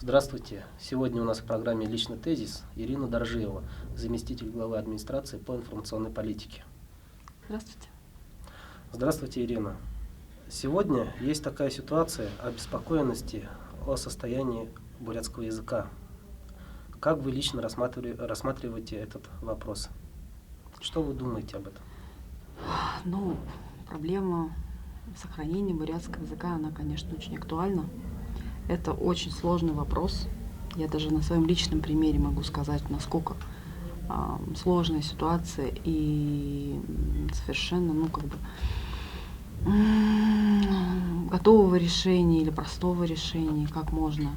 Здравствуйте! Сегодня у нас в программе «Личный тезис» Ирина Доржиева, заместитель главы администрации по информационной политике. Здравствуйте. Здравствуйте, Ирина. Сегодня есть такая ситуация обеспокоенности о состоянии бурятского языка. Как вы лично рассматриваете этот вопрос? Что вы думаете об этом? Ну, проблема сохранения бурятского языка, она, конечно, очень актуальна. Это очень сложный вопрос. Я даже на своем личном примере могу сказать, насколько сложная ситуация и совершенно, готового решения или простого решения, как можно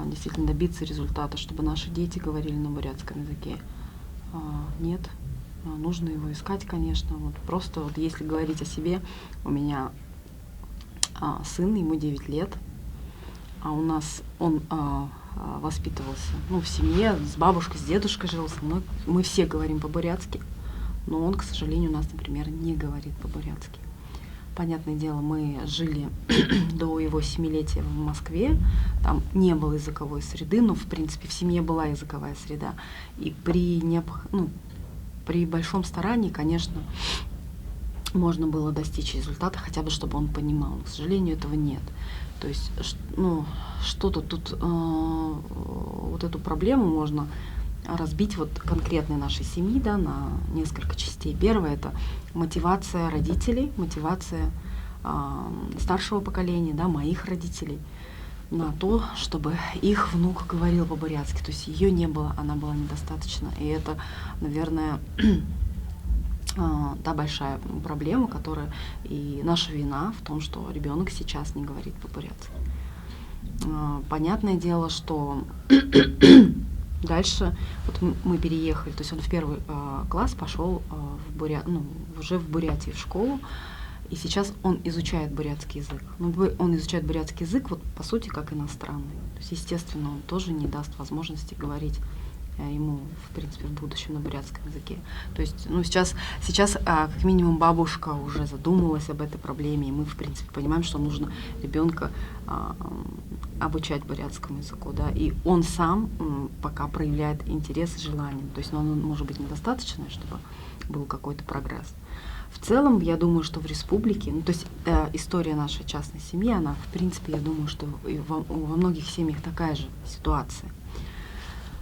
действительно добиться результата, чтобы наши дети говорили на бурятском языке. Нет, нужно его искать, конечно. Просто если говорить о себе, у меня сын, ему 9 лет. А у нас он воспитывался в семье, с бабушкой, с дедушкой жил со мной. Мы все говорим по-бурятски, но он, к сожалению, у нас, например, не говорит по-бурятски. Понятное дело, мы жили до его 7-летия в Москве, там не было языковой среды, но, в принципе, в семье была языковая среда. И при большом старании, конечно, можно было достичь результата, хотя бы чтобы он понимал. Но, к сожалению, этого нет. То есть, что-то тут, эту проблему можно разбить конкретной нашей семьи, на несколько частей. Первое — это мотивация родителей, мотивация старшего поколения, моих родителей, на то, чтобы их внук говорил по-бурятски. То есть ее не было, она была недостаточно. И это, наверное, та большая проблема, которая и наша вина в том, что ребенок сейчас не говорит по-бурятски. Понятное дело, что дальше мы переехали, то есть он в первый класс пошел уже в Бурятии в школу, и сейчас он изучает бурятский язык. Он изучает бурятский язык, по сути, как иностранный. То есть, естественно, он тоже не даст возможности говорить ему, в принципе, в будущем на бурятском языке. То есть, сейчас как минимум бабушка уже задумалась об этой проблеме, и мы, в принципе, понимаем, что нужно ребенка обучать бурятскому языку, и он сам пока проявляет интерес и желание. То есть, он может быть недостаточно, чтобы был какой-то прогресс. В целом, я думаю, что в республике, история нашей частной семьи, она, в принципе, я думаю, что во многих семьях такая же ситуация.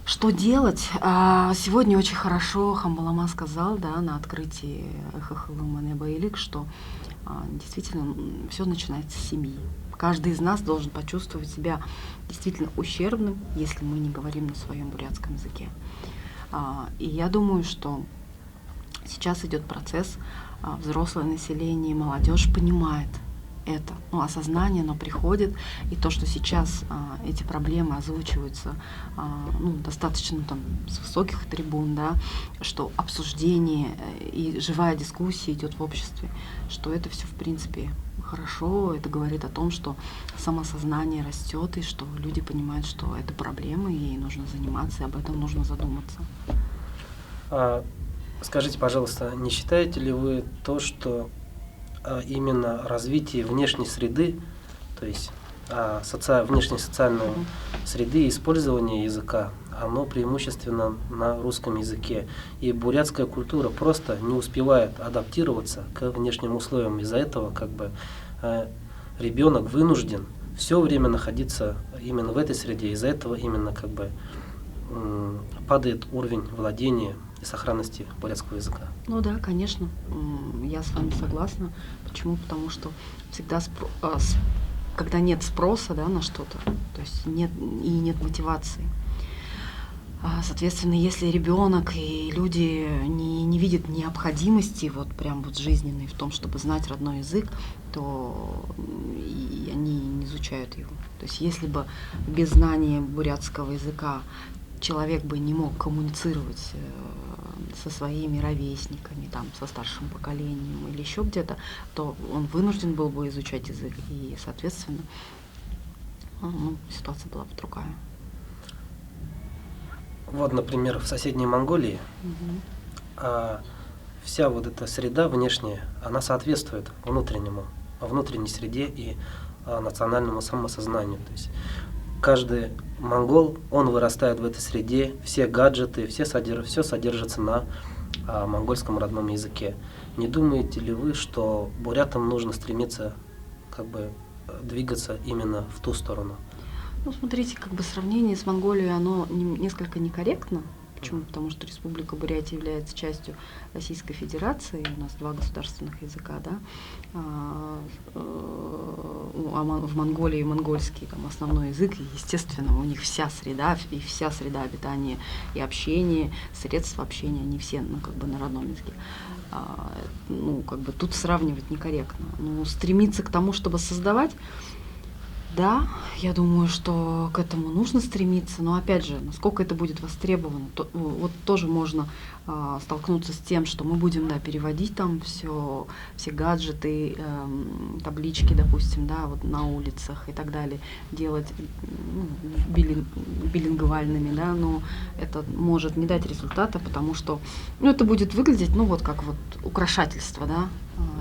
Что делать? Сегодня очень хорошо Хамбалама сказал, на открытии Эхахалуманебаилик, что действительно все начинается с семьи. Каждый из нас должен почувствовать себя действительно ущербным, если мы не говорим на своем бурятском языке. И я думаю, что сейчас идет процесс, взрослое население, молодежь понимает это, осознание, оно приходит, и то, что сейчас эти проблемы озвучиваются достаточно с высоких трибун, что обсуждение и живая дискуссия идет в обществе, что это все в принципе хорошо, это говорит о том, что самосознание растет, и что люди понимают, что это проблема, и ей нужно заниматься, и об этом нужно задуматься. Скажите, пожалуйста, не считаете ли вы то, что именно развитие внешней среды, то есть внешней социальной среды и использование языка, оно преимущественно на русском языке. И бурятская культура просто не успевает адаптироваться к внешним условиям. Из-за этого ребенок вынужден все время находиться именно в этой среде. Из-за этого именно падает уровень владения и сохранности бурятского языка. Да, конечно, я с вами согласна. Почему? Потому что всегда, когда нет спроса на что-то, то есть нет мотивации. Соответственно, если ребенок и люди не видят необходимости жизненной в том, чтобы знать родной язык, то и они не изучают его. То есть если бы без знания бурятского языка человек бы не мог коммуницировать со своими ровесниками, там, со старшим поколением или еще где-то, то он вынужден был бы изучать язык, и, соответственно, ситуация была бы другая. Вот, например, в соседней Монголии вся вот эта среда внешняя, она соответствует внутренней среде и национальному самосознанию. То есть каждый монгол, он вырастает в этой среде, все гаджеты, все содержится на монгольском родном языке. Не думаете ли вы, что бурятам нужно стремиться двигаться именно в ту сторону? Ну, смотрите, сравнение с Монголией, оно несколько некорректно. Почему? Потому что Республика Бурятия является частью Российской Федерации, у нас 2 государственных языка, да. В Монголии монгольский основной язык, и, естественно, у них вся среда обитания и общения, средства общения, они все на родном языке. Тут сравнивать некорректно. Но стремиться к тому, чтобы создавать, да, я думаю, что к этому нужно стремиться, но опять же, насколько это будет востребовано, вот тоже можно столкнуться с тем, что мы будем, переводить там все гаджеты, таблички, допустим, вот на улицах и так далее, делать билингвальными, да, но это может не дать результата, потому что, это будет выглядеть, как украшательство, да,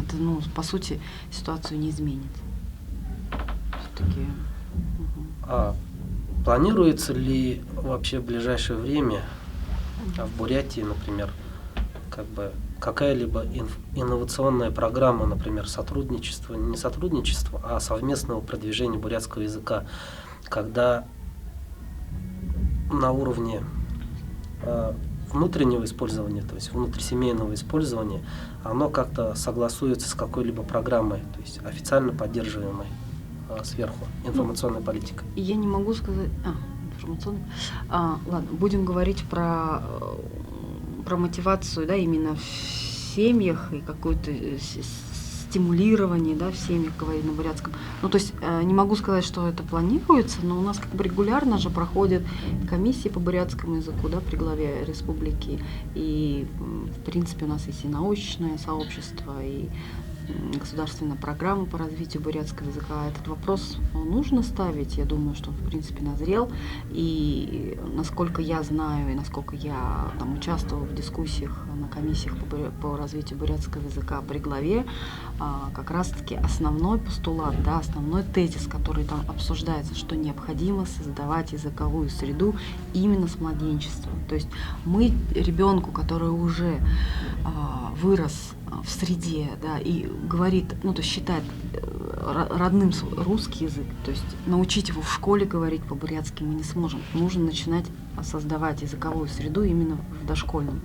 это, по сути, ситуацию не изменит. Планируется ли вообще в ближайшее время в Бурятии, например, какая-либо инновационная программа, например, не сотрудничество, а совместного продвижения бурятского языка, когда на уровне внутреннего использования, то есть внутрисемейного использования, оно как-то согласуется с какой-либо программой, то есть официально поддерживаемой сверху, информационная политика? Я не могу сказать... информационная. Ладно, будем говорить про мотивацию, да, именно в семьях и какое-то стимулирование, да, в семьях, говорить на бурятском. То есть не могу сказать, что это планируется, но у нас регулярно же проходят комиссии по бурятскому языку, да, при главе республики. И, в принципе, у нас есть и научное сообщество, и государственная программа по развитию бурятского языка. Этот вопрос нужно ставить. Я думаю, что он, в принципе, назрел. И насколько я знаю, и насколько я участвовала в дискуссиях на комиссиях по развитию бурятского языка при главе, как раз-таки основной постулат, да, основной тезис, который там обсуждается, что необходимо создавать языковую среду именно с младенчества. То есть мы ребенку, который уже вырос в среде, да, и говорит, то есть считает родным русский язык, то есть научить его в школе говорить по-бурятски мы не сможем. Нужно начинать создавать языковую среду именно в дошкольном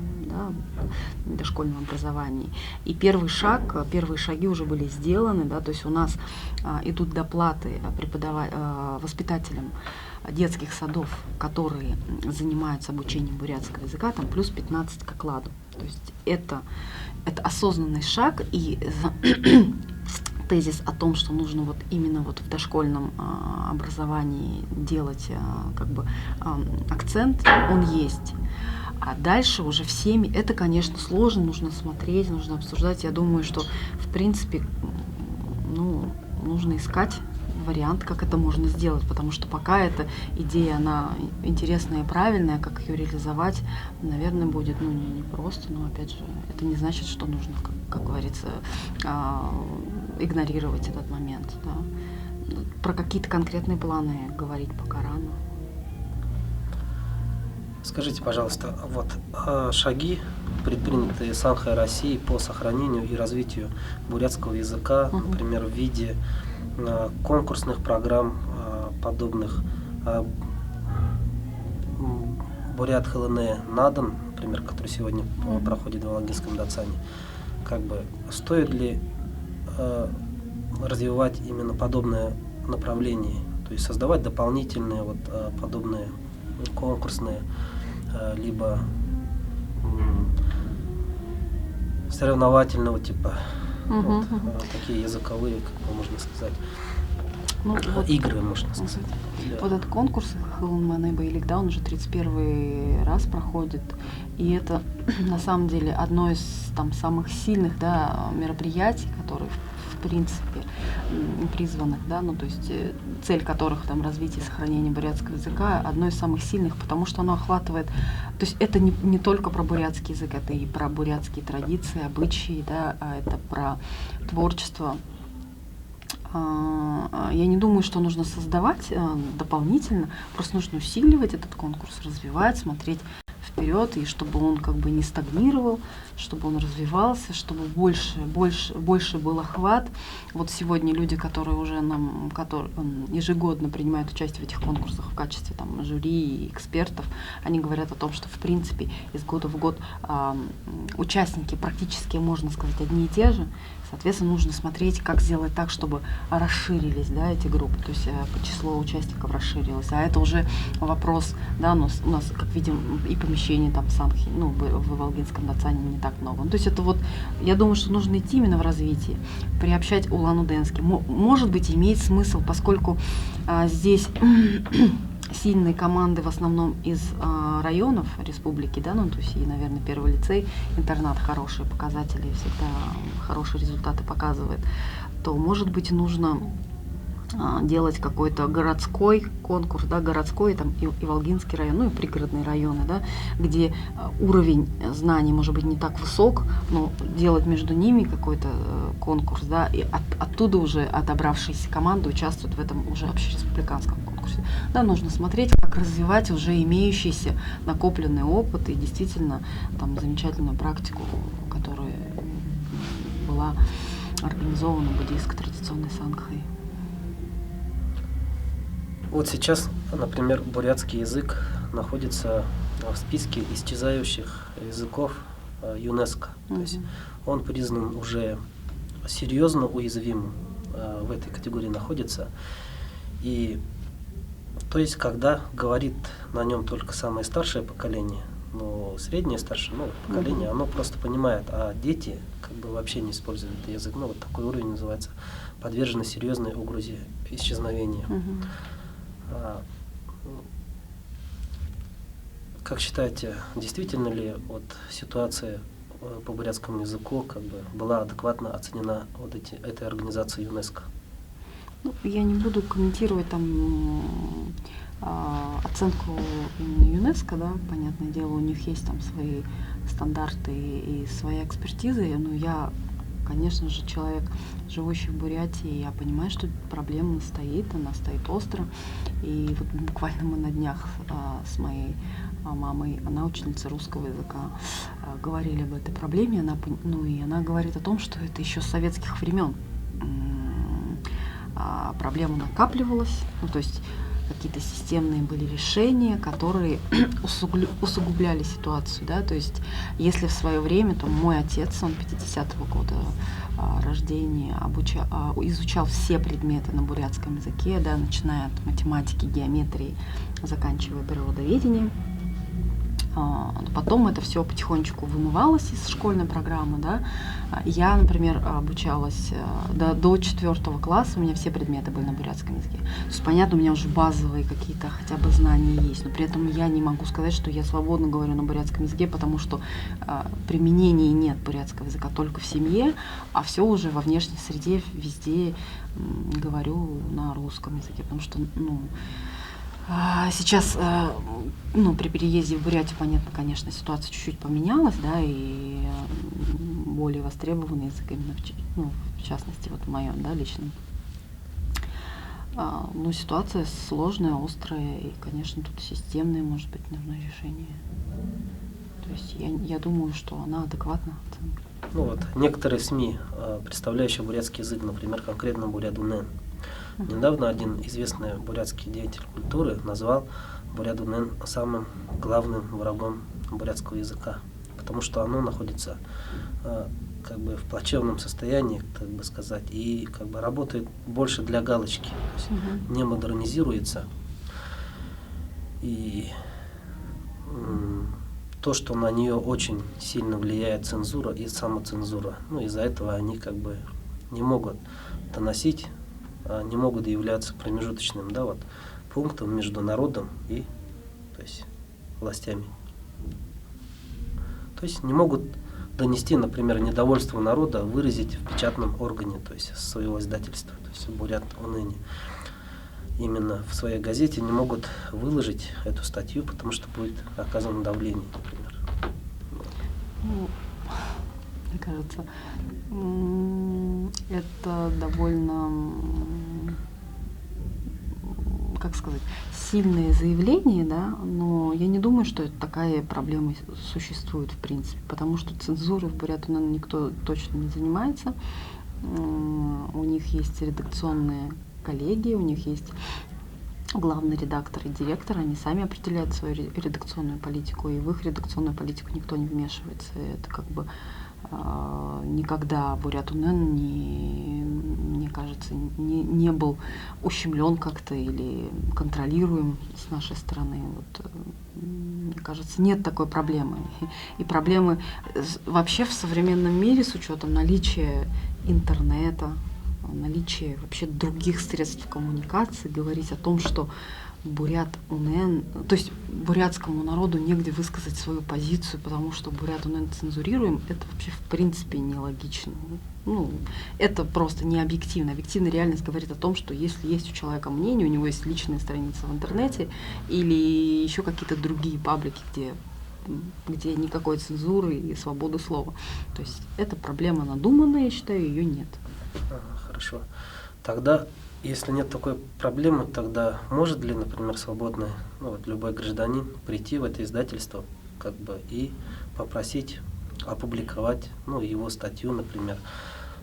образовании. И первые шаги уже были сделаны, да, то есть у нас идут доплаты воспитателям детских садов, которые занимаются обучением бурятского языка, там плюс 15 к окладу. То есть это осознанный шаг, и тезис о том, что нужно именно в дошкольном образовании делать акцент, он есть. А дальше уже в семье, это, конечно, сложно, нужно смотреть, нужно обсуждать. Я думаю, что, в принципе, нужно искать вариант, как это можно сделать, потому что пока эта идея, она интересная и правильная, как ее реализовать, наверное, будет не просто, но, опять же, это не значит, что нужно, как говорится, игнорировать этот момент. Да. Про какие-то конкретные планы говорить пока рано. Скажите, пожалуйста, шаги, предпринятые Санхой России по сохранению и развитию бурятского языка, например, в виде конкурсных программ, подобных Бурят ХЛН Надан, например, который сегодня проходит в Алагинском Дацане, стоит ли развивать именно подобное направление, то есть создавать дополнительные подобные конкурсные либо соревновательного типа, такие языковые, можно сказать, Ну, вот, игры, можно сказать. Да. вот этот конкурс Хылын-Мане Бойлик, да, он уже 31 раз проходит, и это на самом деле одно из там самых сильных, да, мероприятий, которые в принципе призваны, да, ну то есть цель которых там развитие и сохранение бурятского языка одно из самых сильных, потому что оно охватывает, то есть это не только про бурятский язык, это и про бурятские традиции, обычаи, да, а это про творчество. Я не думаю, что нужно создавать дополнительно, просто нужно усиливать этот конкурс, развивать, смотреть вперед, и чтобы он как бы не стагнировал, чтобы он развивался, чтобы больше был охват. Вот сегодня люди, которые уже ежегодно принимают участие в этих конкурсах в качестве там жюри и экспертов, они говорят о том, что в принципе из года в год участники практически, можно сказать, одни и те же. Соответственно, нужно смотреть, как сделать так, чтобы расширились, да, эти группы, то есть число участников расширилось. А это уже вопрос, да, у нас, как видим, и помещений там в Санхи, ну, в Волгинском Дацане не так много. Ну, то есть это вот, я думаю, что нужно идти именно в развитии, приобщать Улан-Удэнский. Может быть, имеет смысл, поскольку здесь сильные команды в основном из районов республики, да, ну, то есть и, наверное, первый лицей, интернат хорошие показатели, всегда хорошие результаты показывает, то, может быть, нужно делать какой-то городской конкурс, да, городской там, и Волгинский район, ну и пригородные районы, да, где уровень знаний может быть не так высок, но делать между ними какой-то конкурс, да, и оттуда уже отобравшиеся команды участвуют в этом уже общереспубликанском конкурсе. Да, нужно смотреть, как развивать уже имеющийся накопленный опыт и действительно там замечательную практику, которая была организована буддийской традиционной сангхой. Вот сейчас, например, бурятский язык находится в списке исчезающих языков ЮНЕСКО. То есть он признан уже серьезно уязвимым, в этой категории находится. И то есть, когда говорит на нем только самое старшее поколение, но среднее, старшее, ну, поколение, оно просто понимает, а дети как бы вообще не используют этот язык. Ну, вот такой уровень называется подвержены серьезной угрозе исчезновения. Как считаете, действительно ли вот ситуация по бурятскому языку как бы была адекватно оценена вот этой организацией ЮНЕСКО? Ну, я не буду комментировать там оценку именно ЮНЕСКО, да, понятное дело, у них есть там свои стандарты и своя экспертиза, но я, конечно же, человек, живущий в Бурятии, я понимаю, что проблема стоит, она стоит остро. И вот буквально мы на днях с моей мамой, она ученица русского языка, говорили об этой проблеме. И она говорит о том, что это еще с советских времен проблема накапливалась, ну, то есть какие-то системные были решения, которые усугубляли ситуацию, да, то есть если в свое время, то мой отец, он 50-го года рождения, изучал все предметы на бурятском языке, да, начиная от математики, геометрии, заканчивая природоведением. Потом это все потихонечку вымывалось из школьной программы, да. Я, например, обучалась до 4 класса, у меня все предметы были на бурятском языке. То есть, понятно, у меня уже базовые какие-то хотя бы знания есть, но при этом я не могу сказать, что я свободно говорю на бурятском языке, потому что применения нет бурятского языка только в семье, а все уже во внешней среде, везде говорю на русском языке, потому что, сейчас, при переезде в Бурятию, понятно, конечно, ситуация чуть-чуть поменялась, да, и более востребованный язык именно, в частности, вот в моем, да, личном. Но ситуация сложная, острая, и, конечно, тут системное, может быть, нужно решение. То есть я думаю, что она адекватна. Некоторые СМИ, представляющие бурятский язык, например, конкретно Бурят-Унэн, недавно один известный бурятский деятель культуры назвал Бурят-Унэн самым главным врагом бурятского языка, потому что оно находится в плачевном состоянии, так бы сказать, и работает больше для галочки, то есть не модернизируется. И то, что на нее очень сильно влияет цензура и самоцензура, из-за этого они не могут доносить не могут являться промежуточным, да, вот, пунктом между народом и, то есть, властями. То есть не могут донести, например, недовольство народа, выразить в печатном органе, то есть своего издательства, то есть Бурят Уныние. Именно в своей газете не могут выложить эту статью, потому что будет оказано давление, например. Ну, мне кажется, это довольно, как сказать, сильное заявление, да, но я не думаю, что такая проблема существует в принципе, потому что цензурой в Бурят Унын никто точно не занимается. У них есть редакционные коллеги, у них есть главный редактор и директор, они сами определяют свою редакционную политику, и в их редакционную политику никто не вмешивается. Это как бы никогда Бурят Унын, мне кажется, не был ущемлен как-то или контролируем с нашей стороны. Вот, мне кажется, нет такой проблемы. И проблемы вообще в современном мире с учетом наличия интернета, наличие вообще других средств коммуникации, говорить о том, что Бурят Унын, то есть бурятскому народу негде высказать свою позицию, потому что Бурят Унын цензурируем, это вообще в принципе нелогично. Ну, это просто не объективно. Объективная реальность говорит о том, что если есть у человека мнение, у него есть личная страница в интернете или еще какие-то другие паблики, где никакой цензуры и свободы слова. То есть эта проблема надуманная, я считаю, ее нет. Хорошо. Тогда, если нет такой проблемы, тогда может ли, например, свободный, любой гражданин прийти в это издательство как бы и попросить опубликовать его статью, например,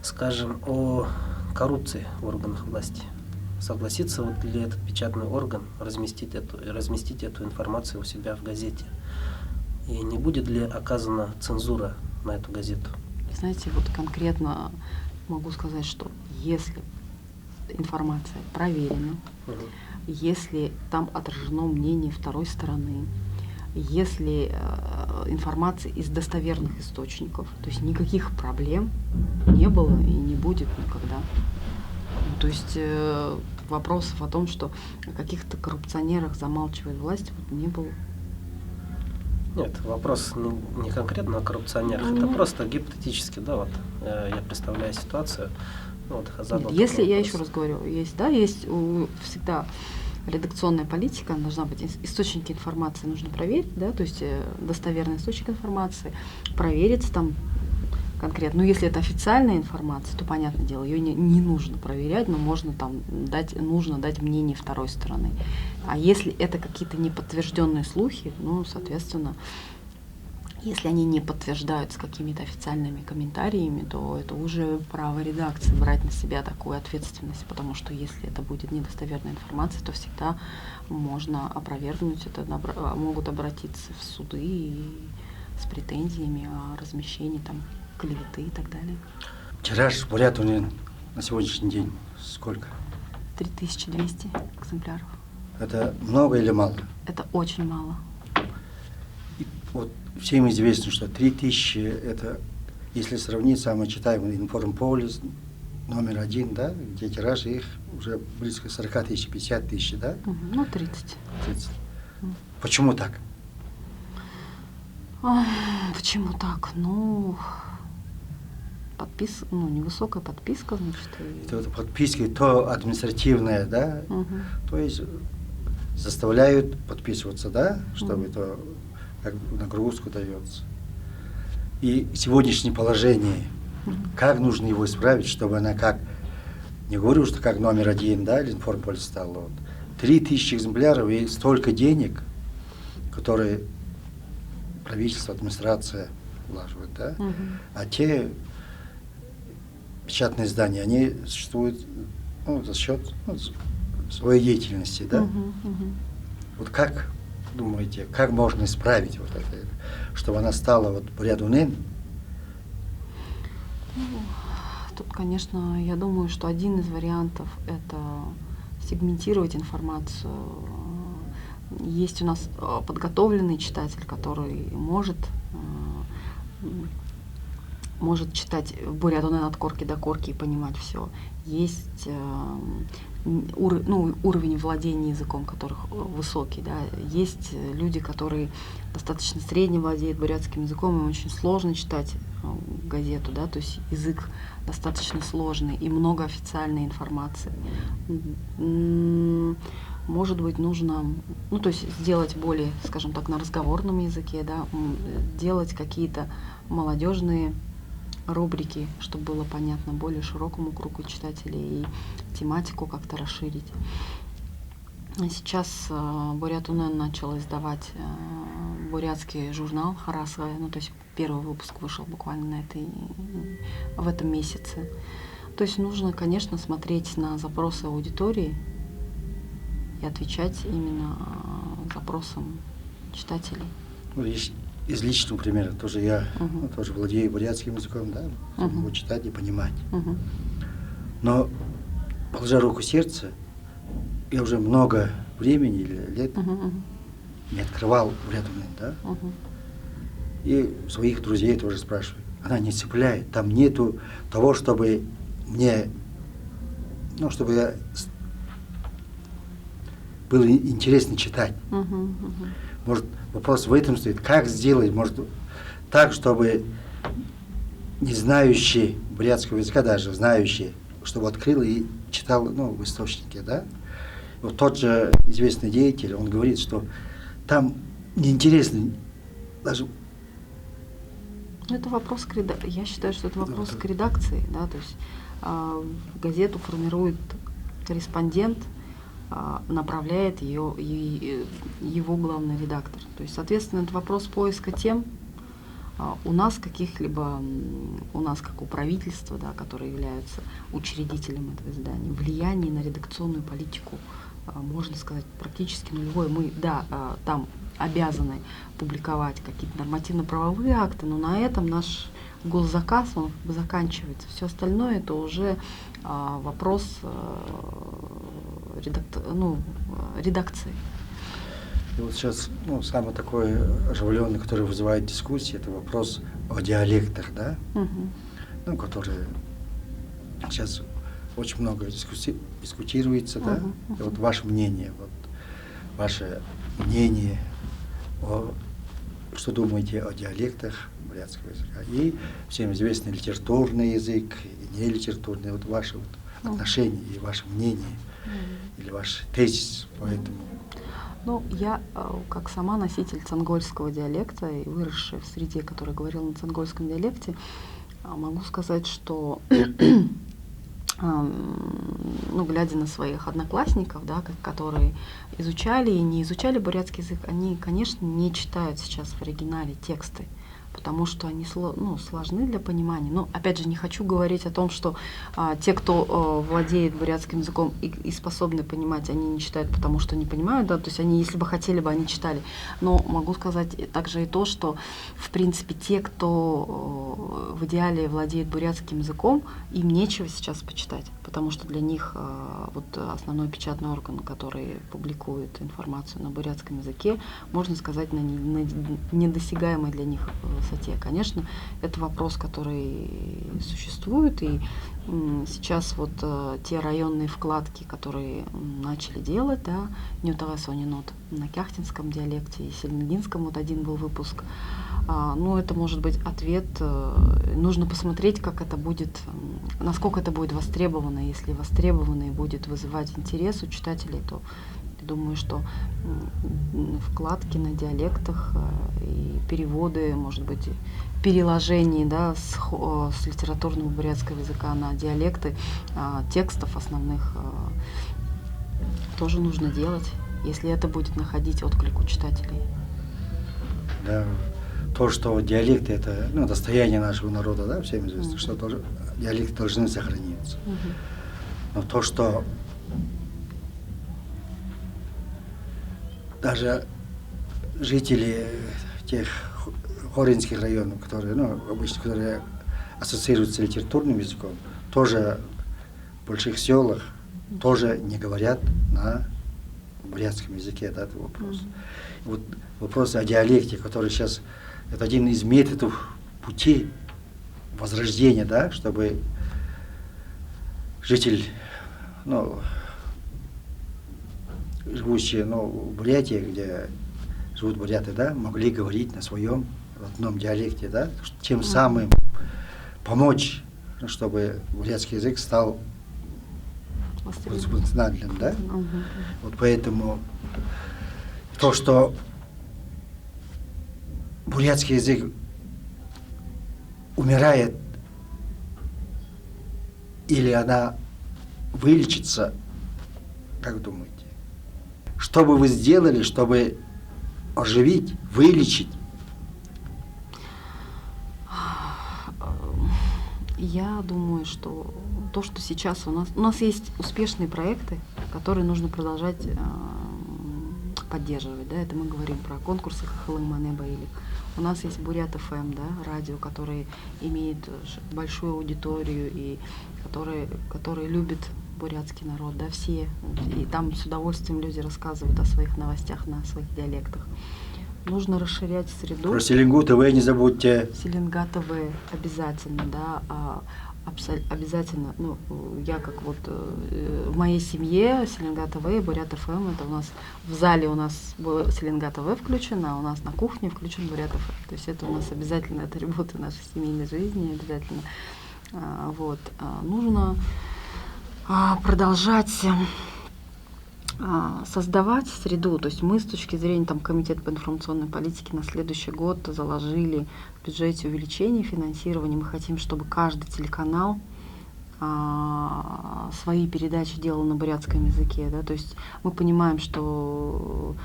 скажем, о коррупции в органах власти? Согласится ли этот печатный орган разместить эту информацию у себя в газете? И не будет ли оказана цензура на эту газету? Знаете, вот конкретно могу сказать, что если информация проверена, если там отражено мнение второй стороны, если информация из достоверных источников, то есть никаких проблем не было и не будет никогда. То есть вопросов о том, что о каких-то коррупционерах замалчивает власть, вот не было. Нет, вопрос не конкретно о коррупционерах, это просто гипотетически, да, вот я представляю ситуацию. Нет, если, я еще раз говорю, есть всегда редакционная политика, должна быть, источники информации нужно проверить, да, то есть достоверный источник информации, проверить там конкретно. Ну, если это официальная информация, то, понятное дело, ее не нужно проверять, но нужно дать мнение второй стороны. А если это какие-то неподтвержденные слухи, соответственно, если они не подтверждаются какими-то официальными комментариями, то это уже право редакции брать на себя такую ответственность, потому что если это будет недостоверная информация, то всегда можно опровергнуть это, могут обратиться в суды и с претензиями о размещении там клеветы и так далее. Тираж Бурят Унын на сегодняшний день сколько? 3200 экземпляров. Это много или мало? Это очень мало. И вот всем известно, что 3000 это, если сравнить, самый читаемый Информполис номер 1, да, где тираж их уже близко 40 тысяч, 50 тысяч, да? 30. Почему так? Почему так? Невысокая подписка, значит. Это подписки, то административное, да? То есть заставляют подписываться, да, чтобы это как нагрузку дается. И сегодняшнее положение, как нужно его исправить, чтобы она не говорю, что как номер 1, да, или Информполис стал, 3000 экземпляров и столько денег, которые правительство, администрация влаживает, да, а те печатные издания, они существуют за счет своей деятельности, да. Вот как думаете, как можно исправить вот это, чтобы она стала Бурят Унын? Тут, конечно, я думаю, что один из вариантов – это сегментировать информацию. Есть у нас подготовленный читатель, который может читать Бурят Унын от корки до корки и понимать все. есть уровень владения языком, которых высокий, да, есть люди, которые достаточно средне владеют бурятским языком, им очень сложно читать газету, да, то есть язык достаточно сложный и много официальной информации. Может быть, нужно, ну, то есть сделать более, скажем так, на разговорном языке, да, делать какие-то молодежные рубрики, чтобы было понятно более широкому кругу читателей и тематику как-то расширить. Сейчас Бурят.УН начал издавать бурятский журнал «Харасвая», ну, то есть первый выпуск вышел буквально в этом месяце. То есть нужно, конечно, смотреть на запросы аудитории и отвечать именно запросам читателей. Из личного примера тоже я тоже владею бурятским языком, да, могу читать и понимать. Но, положа руку в сердце, я уже много времени или лет не открывал Бурят.УН, да, и своих друзей тоже спрашиваю. Она не цепляет, там нету того, чтобы мне, ну, чтобы я было интересно читать. Может, вопрос в этом стоит, как сделать, может, так, чтобы не знающий бурятского языка, даже знающий, чтобы открыл и читал, ну, в источнике, да. Вот тот же известный деятель, он говорит, что там неинтересно даже... Это вопрос к редакции. Я считаю, что это вопрос к редакции, да, то есть газету формирует корреспондент, направляет ее его главный редактор. То есть, соответственно, это вопрос поиска тем у нас каких-либо, у нас как у правительства, да, которые являются учредителем этого издания, влияние на редакционную политику, можно сказать, практически нулевое. Мы, да, там обязаны публиковать какие-то нормативно-правовые акты, но на этом наш госзаказ, он заканчивается. Все остальное это уже вопрос редакции. И вот сейчас, ну, самый такой оживленный, который вызывает дискуссии, это вопрос о диалектах, да, ну, которые сейчас очень много дискутируется, да, и вот ваше мнение, что думаете о диалектах бурятского языка, и всем известный литературный язык, и нелитературный, вот ваше отношение и ваше мнение, или ваш тезис по этому. Ну, я, как сама носитель цангольского диалекта и выросшая в среде, которая говорила на цангольском диалекте, могу сказать, что, ну, глядя на своих одноклассников, да, которые изучали и не изучали бурятский язык, они, конечно, не читают сейчас в оригинале тексты, потому что они сложны для понимания. Но, опять же, не хочу говорить о том, что те, кто владеет бурятским языком и способны понимать, они не читают, потому что не понимают, да, то есть они, если бы хотели бы, они читали. Но могу сказать также и то, что, в принципе, те, кто в идеале владеет бурятским языком, им нечего сейчас почитать, потому что для них вот основной печатный орган, который публикует информацию на бурятском языке, можно сказать, на недосягаемой для них высоте. Конечно, это вопрос, который существует, и сейчас вот те районные вкладки, которые начали делать, да, Нютавесонинот на кяхтинском диалекте и сельмегинском, вот один был выпуск, ну, это может быть ответ, нужно посмотреть, как это будет, насколько это будет востребовано. Если востребовано и будет вызывать интерес у читателей, то я думаю, что вкладки на диалектах и переводы, может быть, переложение, да, с литературного бурятского языка на диалекты текстов основных тоже нужно делать, если это будет находить отклик у читателей. Да, то, что диалекты — это, ну, достояние нашего народа, да, всем известно, что диалекты должны сохраниться. Но то, что даже жители тех хоринских районов, которые, ну, обычно, которые ассоциируются с литературным языком, тоже в больших селах тоже не говорят на бурятском языке, да, это вопрос. Вот вопрос о диалекте, который сейчас, это один из методов пути возрождения, да, чтобы житель, ну, живущие, ну, в Бурятии, где живут буряты, да, могли говорить на своем родном диалекте, да, тем самым помочь, чтобы бурятский язык стал функциональным, да. Вот поэтому то, что бурятский язык умирает или она вылечится, как думаете? Что бы вы сделали, чтобы оживить, вылечить? Я думаю, что то, что сейчас у нас есть успешные проекты, которые нужно продолжать поддерживать. Да? Это мы говорим про конкурсы Хахалыманеба или у нас есть Бурят ФМ, да, радио, которое имеет большую аудиторию и которые любит бурятский народ, да, все. И там с удовольствием люди рассказывают о своих новостях на своих диалектах. Нужно расширять среду. Про Селенгу ТВ не забудьте. Селенга ТВ обязательно, да, обязательно. Ну, я как вот в моей семье Селенга ТВ и Бурят ФМ, это у нас в зале у нас была Селенга ТВ включена, а у нас на кухне включен Бурят ФМ. То есть это у нас обязательно атрибуты нашей семейной жизни, обязательно. Вот. Нужно продолжать создавать среду. То есть мы с точки зрения Комитета по информационной политике на следующий год заложили в бюджете увеличение финансирования. Мы хотим, чтобы каждый телеканал свои передачи делал на бурятском языке. Да? То есть мы понимаем, что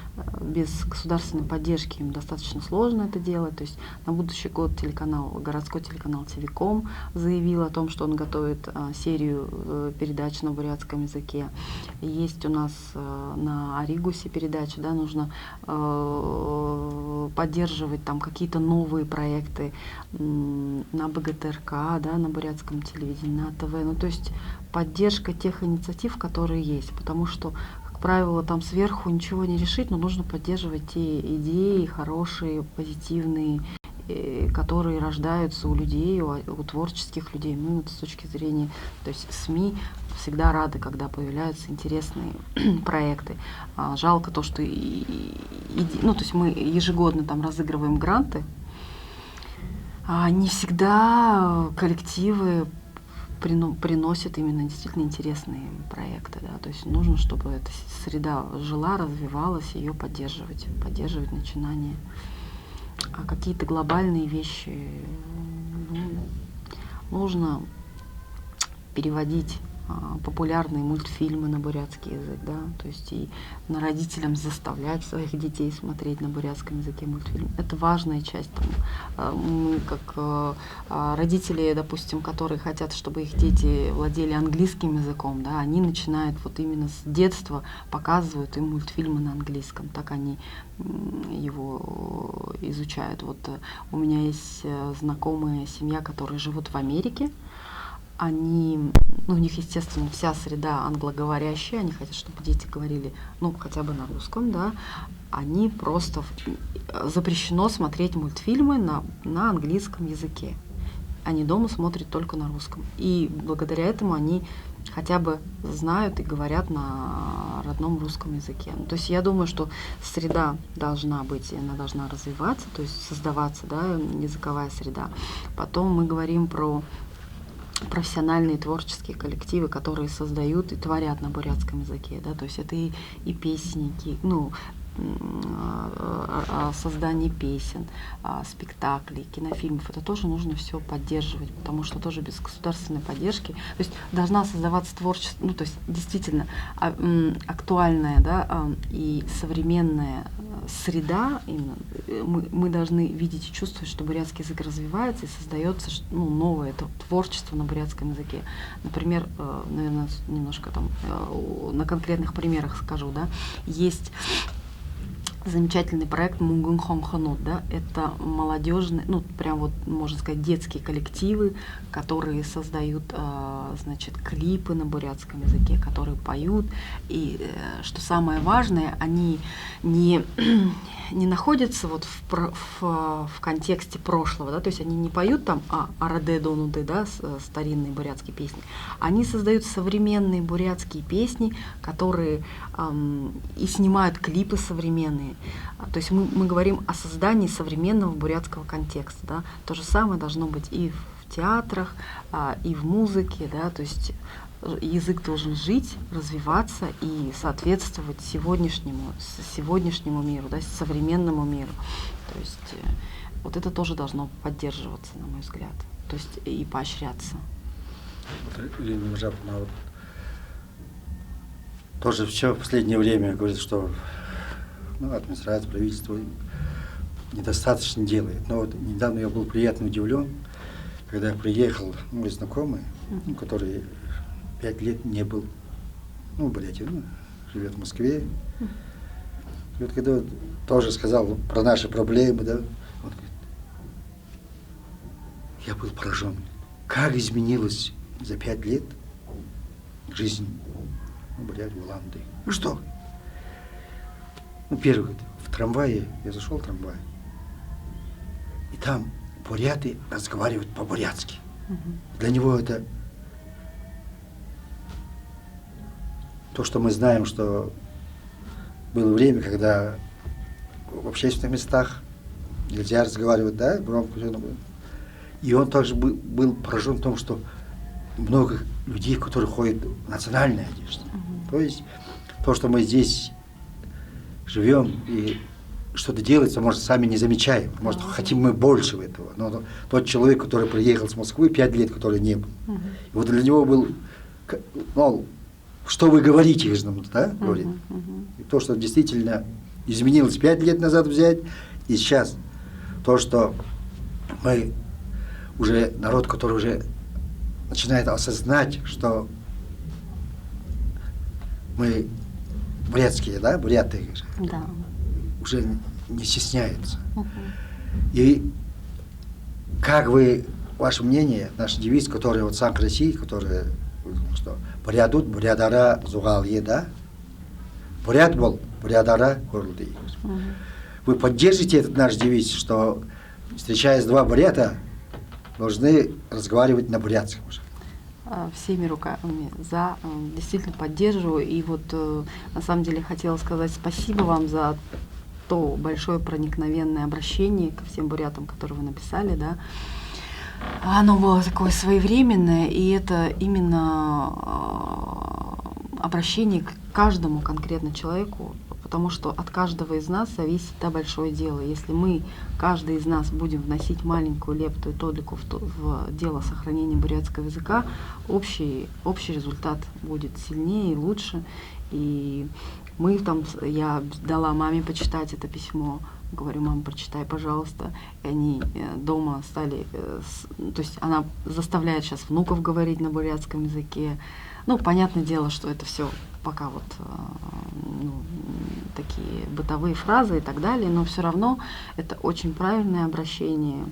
без государственной поддержки им достаточно сложно это делать. То есть на будущий год городской телеканал ТВКом заявил о том, что он готовит серию передач на бурятском языке. Есть у нас на Оригусе передачи, да, нужно поддерживать там какие-то новые проекты на БГТРК, да, на бурятском телевидении, на ТВ. Ну, то есть поддержка тех инициатив, которые есть, потому что, как правило, там сверху ничего не решить, но нужно поддерживать те идеи хорошие, позитивные, которые рождаются у людей, у творческих людей. Ну, это с точки зрения, то есть СМИ всегда рады, когда появляются интересные проекты. Жалко то, что ну, то есть мы ежегодно там разыгрываем гранты, а не всегда коллективы приносят именно действительно интересные проекты. Да? То есть нужно, чтобы эта среда жила, развивалась, ее поддерживать начинания. А какие-то глобальные вещи нужно переводить популярные мультфильмы на бурятский язык, да, то есть и на родителям заставлять своих детей смотреть на бурятском языке мультфильм. Это важная часть. Мы как родители, допустим, которые хотят, чтобы их дети владели английским языком, да, они начинают вот именно с детства показывают им мультфильмы на английском, так они его изучают. Вот у меня есть знакомая семья, которые живут в Америке. Они, ну, у них, естественно, вся среда англоговорящая, они хотят, чтобы дети говорили, ну, хотя бы на русском, да, они просто запрещено смотреть мультфильмы на английском языке. Они дома смотрят только на русском. И благодаря этому они хотя бы знают и говорят на родном русском языке. Ну, то есть я думаю, что среда должна быть, она должна развиваться, то есть создаваться, да, языковая среда. Потом мы говорим про профессиональные творческие коллективы, которые создают и творят на бурятском языке, да, то есть это и песенники, ну, создание песен, спектаклей, кинофильмов, это тоже нужно все поддерживать, потому что тоже без государственной поддержки, то есть должна создаваться творчество, ну, то есть действительно актуальная, да, и современная среда, именно, мы должны видеть и чувствовать, что бурятский язык развивается и создается, ну, новое творчество на бурятском языке. Например, наверное, немножко там на конкретных примерах скажу, да, есть замечательный проект Мунгун Хонханут, да, это молодежные, ну, прям вот, можно сказать, детские коллективы, которые создают, значит, клипы на бурятском языке, которые поют, и, что самое важное, они не не находятся вот в контексте прошлого, да, то есть они не поют там Араде Донуды, да, старинные бурятские песни, они создают современные бурятские песни, которые и снимают клипы современные. То есть мы говорим о создании современного бурятского контекста, да. То же самое должно быть и в театрах, и в музыке, да, то есть язык должен жить, развиваться и соответствовать сегодняшнему миру, да, современному миру. То есть вот это тоже должно поддерживаться, на мой взгляд, то есть и поощряться. Тоже все в последнее время говорит, что администрация, правительство недостаточно делает. Но вот недавно я был приятно удивлен, когда приехал мой знакомый, который 5 лет не был, в Бурятии, живет в Москве. И вот когда тоже сказал про наши проблемы, да, он говорит, я был поражен, как изменилась за 5 лет жизнь в Бурятии, в Улан-Удэ. Что? Первый, в трамвае, я зашел в трамвай, и там буряты разговаривают по-бурятски. Для него это то, что мы знаем, что было время, когда в общественных местах нельзя разговаривать, да, громко. И он также был поражен в том, что много людей, которые ходят в национальной одежде. То есть то, что мы здесь живем и что-то делается, может, сами не замечаем, может, хотим мы больше этого. Но тот человек, который приехал с Москвы 5 лет, который не был, и вот для него был, что вы говорите, да, говорит. И то, что действительно изменилось 5 лет назад взять, и сейчас то, что мы уже, народ, который уже начинает осознать, что мы бурятские, да, буряты, да, уже не стесняются. И как вы, ваше мнение, наш девиз, который вот сам России, который, что бурядут, бурядара, зугалье, да? Бурят был, бурядара, горлды. Вы поддержите этот наш девиз, что, встречаясь два бурята, должны разговаривать на бурятском уже? Всеми руками за, действительно поддерживаю. И вот на самом деле хотела сказать спасибо вам за то большое проникновенное обращение ко всем бурятам, которые вы написали, да. Оно было такое своевременное, и это именно обращение к каждому конкретно человеку, потому что от каждого из нас зависит большое дело. Если мы, каждый из нас, будем вносить маленькую лепту и толику в дело сохранения бурятского языка, общий результат будет сильнее и лучше. И мы там, я дала маме почитать это письмо, говорю, мама, прочитай, пожалуйста. И они дома стали, то есть она заставляет сейчас внуков говорить на бурятском языке. Понятное дело, что это все пока вот такие бытовые фразы и так далее, но все равно это очень правильное обращение.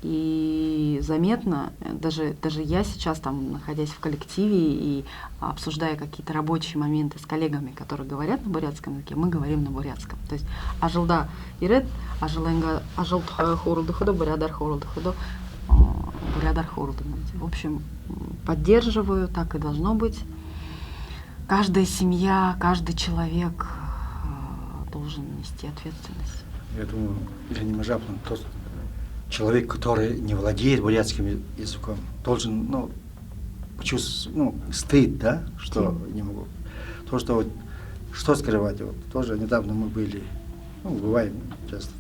И заметно, даже я сейчас, там, находясь в коллективе и обсуждая какие-то рабочие моменты с коллегами, которые говорят на бурятском языке, мы говорим на бурятском. То есть ажылда ирет, ажыленга ажыл хорулды худо, бурядар хорулды худо, бурядар хорулды. В общем, поддерживаю, так и должно быть. Каждая семья, каждый человек должен нести ответственность. Я думаю, Ирина Мажаповна, тот человек, который не владеет бурятским языком, должен, почувствовать, стыд, да, что не могу. То, что вот, что скрывать, вот, тоже недавно мы были, бываем часто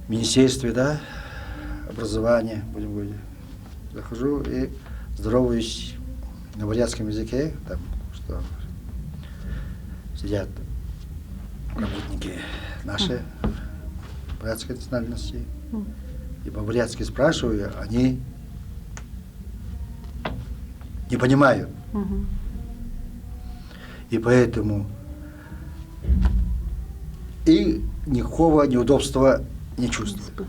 в министерстве, да, образования, будем говорить, захожу и здороваюсь на бурятском языке, там, что сидят работники наши, бурятской национальности, и по-бурятски спрашиваю, они не понимают. И поэтому и никакого неудобства не чувствуют,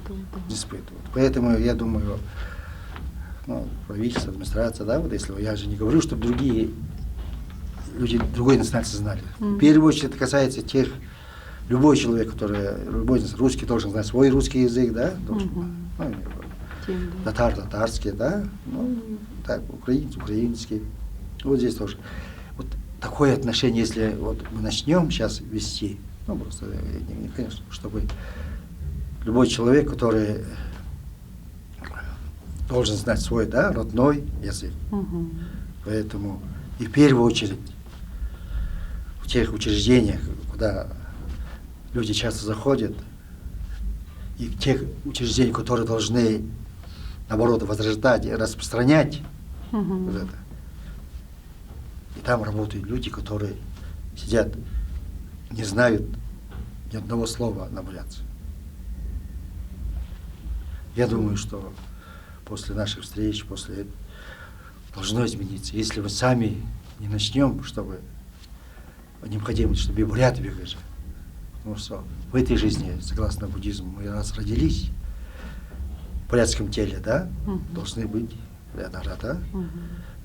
не испытывают. Поэтому я думаю, правительство, администрация, да, вот если я же не говорю, чтобы другие люди другой национальности знали. В первую очередь это касается тех любой человек, любой русский должен знать свой русский язык, да, должен, ну, татарский, да, ну, так, украинский. Вот здесь тоже. Вот такое отношение, если вот мы начнем сейчас вести, ну, просто, конечно, чтобы любой человек, который должен знать свой, да, родной язык. Поэтому и в первую очередь в тех учреждениях, куда люди часто заходят, и в тех учреждениях, которые должны, наоборот, возрождать и распространять вот это. И там работают люди, которые сидят, не знают ни одного слова на бурятском. Я думаю, что после наших встреч, после этого должно измениться. Если мы сами не начнем, чтобы необходимо, чтобы и буряты бегали. Потому что в этой жизни, согласно буддизму, мы раз родились в бурятском теле, да, должны быть бурятара, да.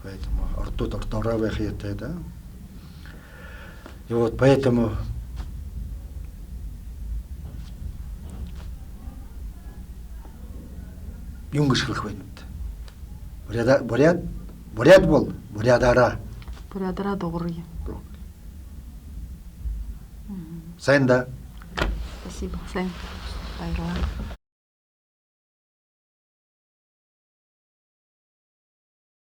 Поэтому тут орторавая хьете, да. И вот поэтому юнгышкылык бейт. Бурят бол, бурядара. Бурядара добрый. Сайн да. Спасибо. Сайн. Байрала.